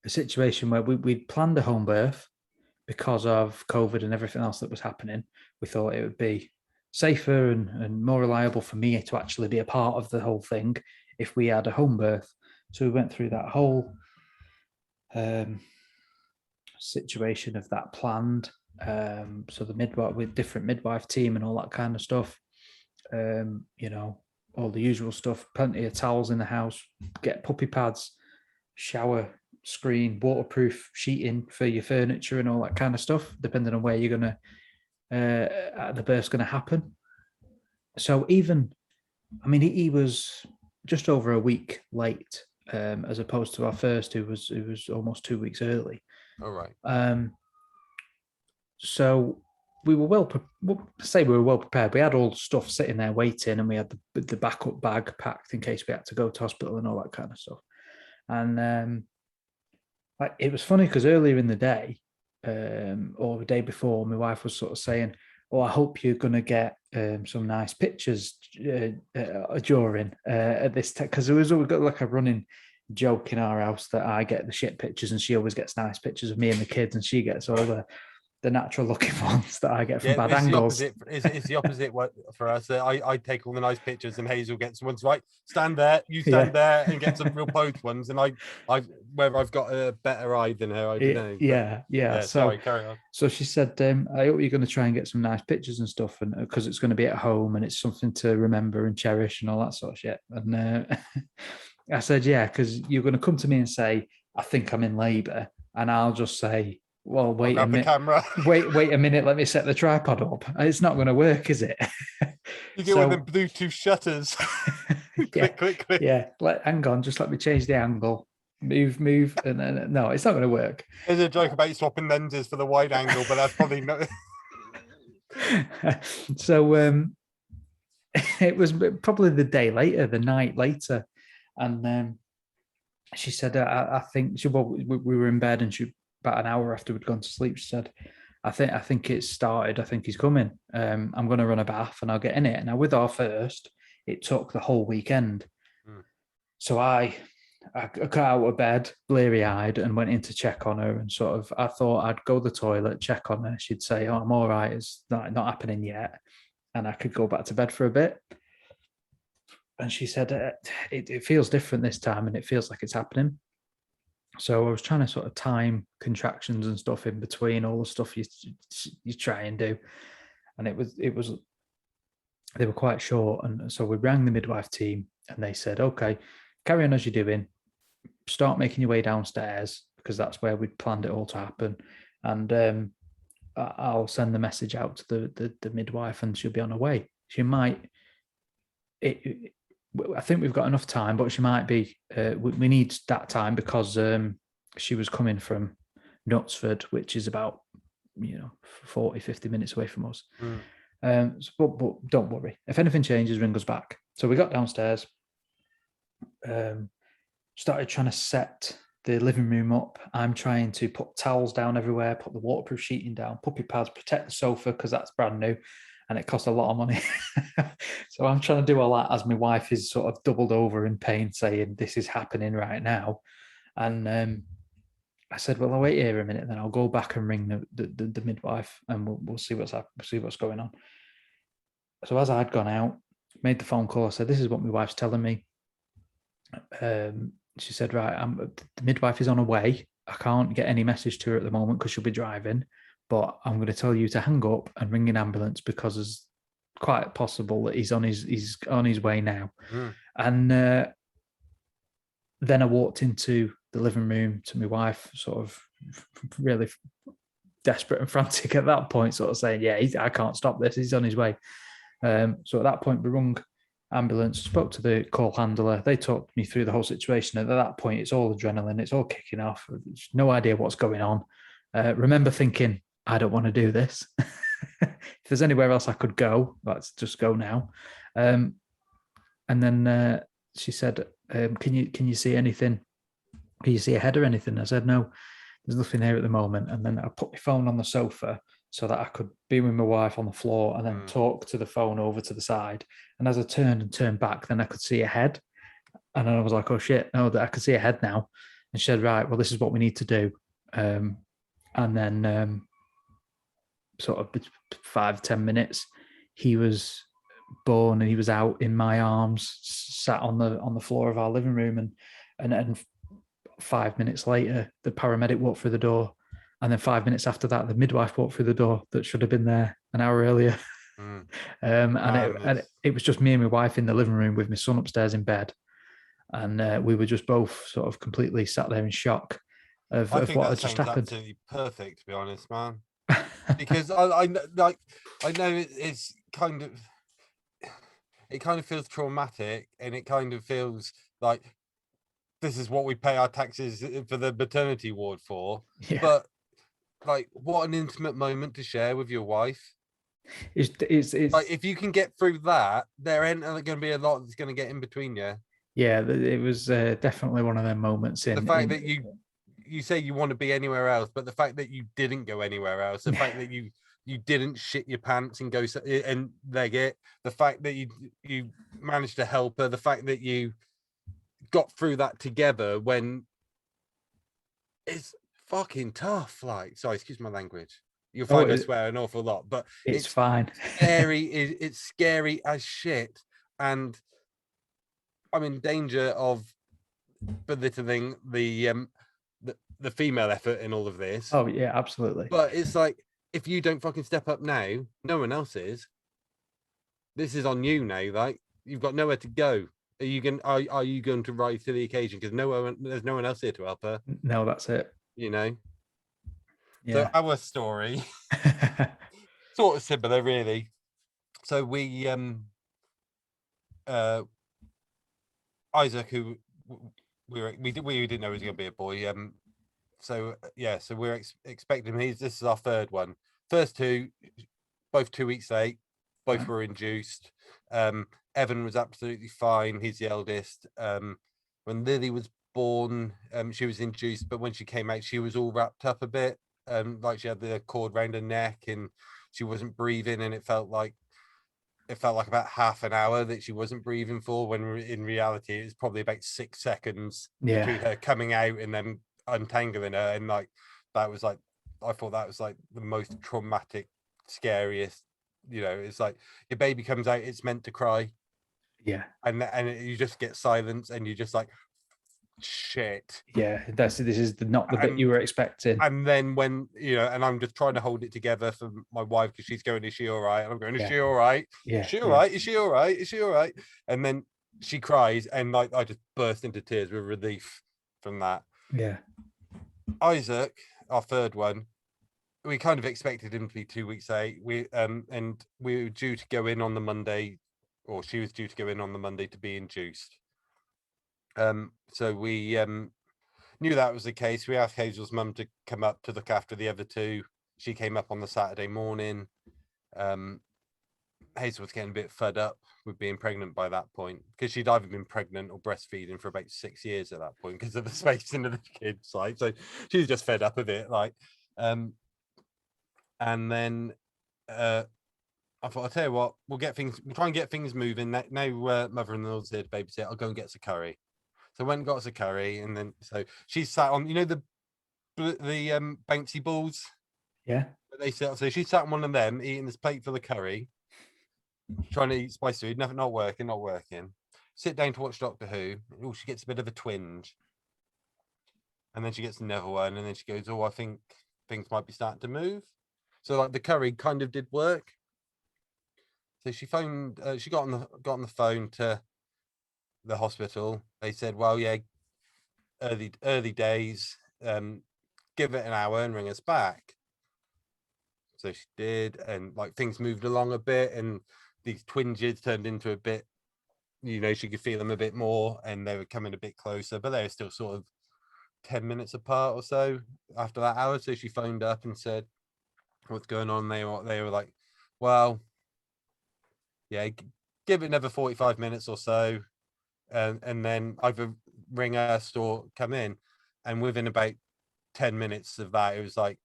a situation where we'd planned a home birth because of COVID and everything else that was happening. We thought it would be safer and more reliable for me to actually be a part of the whole thing if we had a home birth. So we went through that whole situation of that planned. So the midwife with different midwife team and all that kind of stuff. You know, all the usual stuff, plenty of towels in the house, get puppy pads, shower screen, waterproof sheeting for your furniture and all that kind of stuff, depending on where you're going to, the birth's going to happen. So even, I mean, he was just over a week late, as opposed to our first, who was almost 2 weeks early. All right. So we were well prepared. We had all the stuff sitting there waiting, and we had the backup bag packed in case we had to go to hospital and all that kind of stuff. And it was funny because earlier in the day, or the day before, my wife was sort of saying, "Oh, I hope you're going to get some nice pictures during this," because we've got like a running joke in our house that I get the shit pictures and she always gets nice pictures of me and the kids, and she gets all the natural looking ones that I get from bad angles. It's the opposite for us. I take all the nice pictures and Hazel gets ones, right? Stand there, you stand there, and get some real posed ones. And I whether I've got a better eye than her, I don't know. Yeah. So sorry, carry on. So she said, I hope you're going to try and get some nice pictures and stuff, and because it's going to be at home and it's something to remember and cherish and all that sort of shit. And I said, yeah, because you're going to come to me and say, I think I'm in labour, and I'll just say, well, wait a minute. wait a minute. Let me set the tripod up. It's not going to work, is it? You get one of them Bluetooth shutters. click. Yeah. Hang on. Just let me change the angle. Move. And then, no, it's not going to work. There's a joke about swapping lenses for the wide angle, but that's probably not. So it was probably the night later. And she said, I think we were in bed, and about an hour after we'd gone to sleep, she said, I think it's started. I think he's coming. I'm going to run a bath and I'll get in it. Now, with our first, it took the whole weekend. So I got out of bed, bleary-eyed, and went in to check on her. And sort of, I thought I'd go to the toilet, check on her. She'd say, "Oh, I'm all right. It's not happening yet," and I could go back to bed for a bit. And she said, "It feels different this time, and it feels like it's happening." So I was trying to sort of time contractions and stuff in between all the stuff you try and do, and it was they were quite short. And so we rang the midwife team, and they said, "Okay, carry on as you're doing. Start making your way downstairs, because that's where we'd planned it all to happen. And I'll send the message out to the midwife, and she'll be on her way. She might. I think we've got enough time, but she might be. We need that time because she was coming from Knutsford, which is about 40, 50 minutes away from us. But don't worry. If anything changes, ring us back." So we got downstairs, started trying to set the living room up. I'm trying to put towels down everywhere, put the waterproof sheeting down, puppy pads, protect the sofa because that's brand new. And it cost a lot of money. So I'm trying to do all that as my wife is sort of doubled over in pain, saying, "This is happening right now." And I said, "Well, I'll wait here a minute, then I'll go back and ring the midwife, and we'll see what's going on." So as I'd gone out, made the phone call, I said, "This is what my wife's telling me." She said, "Right, the midwife is on her way. I can't get any message to her at the moment because she'll be driving. But I'm going to tell you to hang up and ring an ambulance because it's quite possible that he's on his way now." And then I walked into the living room to my wife, sort of really desperate and frantic at that point, sort of saying, "Yeah, I can't stop this. He's on his way." So at that point, we rung ambulance, spoke to the call handler. They talked me through the whole situation. And at that point, it's all adrenaline. It's all kicking off. No idea what's going on. Remember thinking, I don't want to do this. If there's anywhere else I could go, let's just go now. And then she said, can you see anything? Can you see a head or anything? I said, "No, there's nothing here at the moment." And then I put my phone on the sofa so that I could be with my wife on the floor and then talk to the phone over to the side. And as I turned back, then I could see a head. And then I was like, "Oh shit, no, I could see a head now." And she said, right, well, this is what we need to do. And then sort of 5-10 minutes, he was born and he was out in my arms, sat on the floor of our living room, and 5 minutes later, the paramedic walked through the door, and then 5 minutes after that, the midwife walked through the door that should have been there an hour earlier. Mm. And it was just me and my wife in the living room with my son upstairs in bed, and we were just both sort of completely sat there in shock of I think what that had just sounds happened. absolutely perfect, to be honest, man. Because I like, I know it's kind of, it kind of feels traumatic, and it kind of feels like this is what we pay our taxes for the maternity ward for. Yeah, But like, what an intimate moment to share with your wife. it's Like, if you can get through that, there ain't going to be a lot that's going to get in between you. yeah, it was definitely one of them moments. The fact that you say you want to be anywhere else, but the fact that you didn't go anywhere else, the fact that you didn't shit your pants and go and leg it, the fact that you managed to help her, the fact that you got through that together when it's fucking tough. Like, sorry, excuse my language. You'll find I swear an awful lot, but it's fine. Scary. It's scary as shit, and I'm in danger of belittling the female effort in all of this. Oh yeah, absolutely. But it's like, if you don't fucking step up now, no one else is. This is on you now. Like, you've got nowhere to go. Are you going to rise to the occasion? Because there's no one else here to help her. No, that's it. You know. Yeah. So our story, sort of similar, really. So we Isaac, who we didn't know he was going to be a boy. So yeah, so we're expecting him. This is our third one. First two, both 2 weeks late. Both were induced. Evan was absolutely fine. He's the eldest. When Lily was born, she was induced, but when she came out, she was all wrapped up a bit. Like she had the cord around her neck and she wasn't breathing, and it felt like about half an hour that she wasn't breathing for, when in reality it was probably about 6 seconds between her coming out and then untangling her. And like, that was like, I thought that was like the most traumatic, scariest. You know, it's like your baby comes out, it's meant to cry, and you just get silence, and you just like, shit. Yeah, this is not the bit you were expecting. And then when, you know, and I'm just trying to hold it together for my wife, because she's going, is she all right? And I'm going, is she all right? Yeah. Is she all right? Is she all right? Is she all right? And then she cries, and like, I just burst into tears with relief from that. Yeah. Isaac, our third one, we kind of expected him to be 2 weeks late. And we were due to go in on the Monday, or she was due to go in on the Monday to be induced. So we knew that was the case. We asked Hazel's mum to come up to look after the other two. She came up on the Saturday morning. Hazel was getting a bit fed up with being pregnant by that point, because she'd either been pregnant or breastfeeding for about 6 years at that point because of the spacing of the kids. Like, so she was just fed up of it. Like, and then I thought, I'll tell you what, we'll try and get things moving. Now mother-in-law's here to babysit, I'll go and get some curry. So I went and got us a curry, and then so she sat on, you know, the bouncy balls. Yeah. So she sat on one of them, eating this plate full of curry, trying to eat spicy food. Nothing, not working. Sit down to watch Doctor Who. Oh, she gets a bit of a twinge, and then she gets another one, and then she goes, "Oh, I think things might be starting to move." So like, the curry kind of did work. So she phoned. She got on the phone to the hospital. They said, well, yeah, early days, give it an hour and ring us back. So she did, and like, things moved along a bit, and these twinges turned into a bit, you know, she could feel them a bit more, and they were coming a bit closer, but they were still sort of 10 minutes apart or so after that hour. So she phoned up and said, what's going on? They were like, well, yeah, give it another 45 minutes or so, and then either ring us or come in. And within about 10 minutes of that, it was like,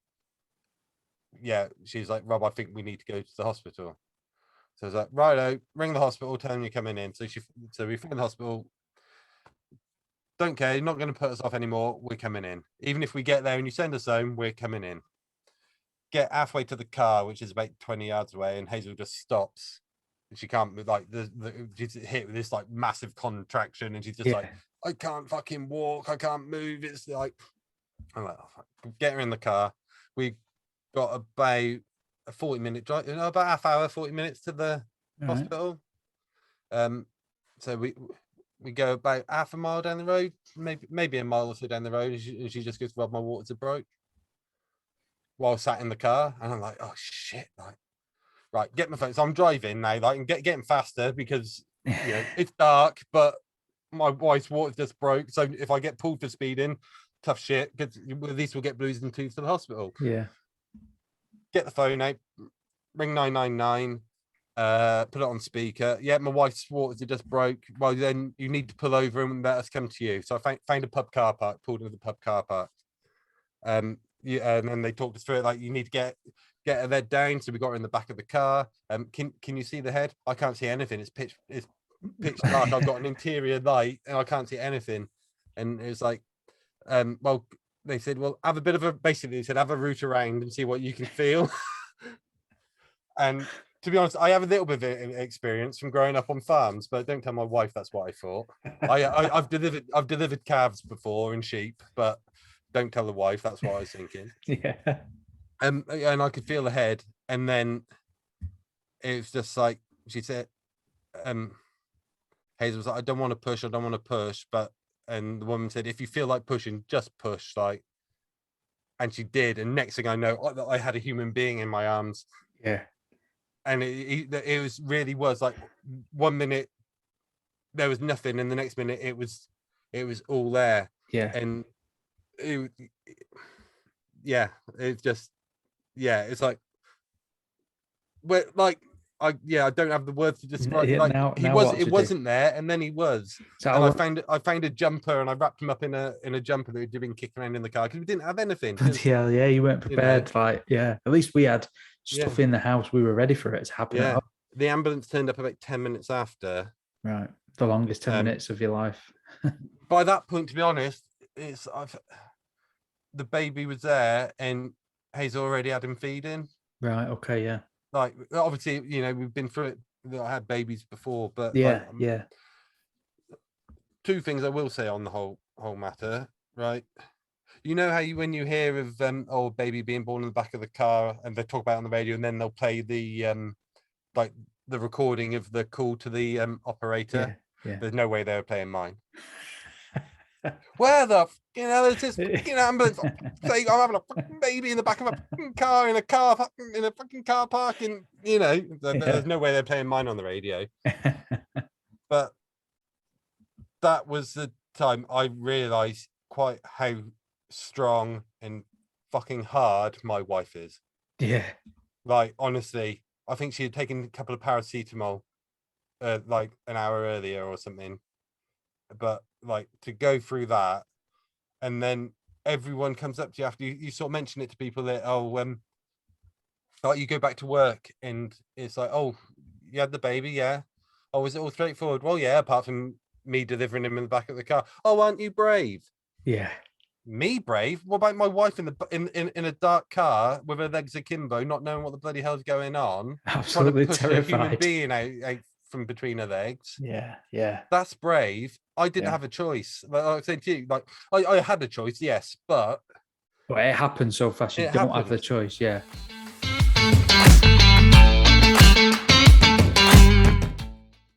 yeah, she's like, Rob, I think we need to go to the hospital. So I was like, righto, ring the hospital, tell them you're coming in. So we phoned the hospital, Don't care. You're not going to put us off anymore. We're coming in. Even if we get there and you send us home, we're coming in. Get halfway to the car, which is about 20 yards away, and Hazel just stops. And she can't move, like she's hit with this like massive contraction, and she's just like, I can't fucking walk. I can't move. It's like, I'm like, oh, fuck. Get her in the car. We got about a 40-minute drive, about half hour, 40 minutes to the hospital. So we go about half a mile down the road, maybe a mile or so down the road, and she just goes, well, my waters are broke, while sat in the car. And I'm like, oh shit, like, right, get my phone. So I'm driving now, like, and getting faster because it's dark, but my wife's water just broke. So if I get pulled for speeding, tough shit, because at least we'll get blues and tubes to the hospital. Yeah. Get the phone out, ring 999, put it on speaker. Yeah, my wife's waters are just broke. Well, then you need to pull over and let us come to you. So I found a pub car park, pulled into the pub car park. And then they talked us through it, like, you need to get her head down. So we got her in the back of the car. Can you see the head? I can't see anything. It's pitch dark. I've got an interior light and I can't see anything. And it was like, well, they said, well, have a bit of a, basically they said, have a route around and see what you can feel. And to be honest, I have a little bit of experience from growing up on farms, but don't tell my wife that's what I thought. I've delivered calves before and sheep, but don't tell the wife that's what I was thinking. Yeah. And I could feel the head, and then it was just like she said, Hazel was like, I don't want to push, but and the woman said, if you feel like pushing, just push, like. And she did, and next thing I know, I had a human being in my arms. Yeah. And it was like 1 minute there was nothing, and the next minute it was all there. Yeah. And it's just, it's like, well, like, I don't have the words to describe. Yeah, like, it wasn't there, and then he was. So and I found a jumper, and I wrapped him up in a jumper that had been kicking around in the car because we didn't have anything. Yeah, you weren't prepared. Like, at least we had stuff in the house. We were ready for it to happen. Yeah, the ambulance turned up about 10 minutes after. Right, the longest 10 minutes of your life. By that point, to be honest, the baby was there, and Hazel already had him feeding. Right. Okay. Yeah. Like, obviously, we've been through it. I had babies before, but two things I will say on the whole matter, right? You know how when you hear of baby being born in the back of the car, and they talk about it on the radio, and then they'll play the like the recording of the call to the operator. Yeah. There's no way they were playing mine. Where the there's this fucking ambulance. Say, I'm having a fucking baby in the back of a fucking car in a fucking car park, and there's no way they're playing mine on the radio. But that was the time I realized quite how strong and fucking hard my wife is. Yeah. Like, honestly, I think she had taken a couple of paracetamol like an hour earlier or something. But like, to go through that, and then everyone comes up to you after you sort of mention it to people that, like, you go back to work and it's like, oh, you had the baby, yeah. Oh, was it all straightforward? Well, yeah, apart from me delivering him in the back of the car. Oh, aren't you brave? Yeah. Me brave? What about my wife in a dark car with her legs akimbo, not knowing what the bloody hell's going on? Absolutely trying to push terrified. a human being out from between her legs. Yeah. That's brave. I didn't have a choice. Like I said to you, like, I had a choice, yes, but it happened so fast. You don't have the choice. Yeah.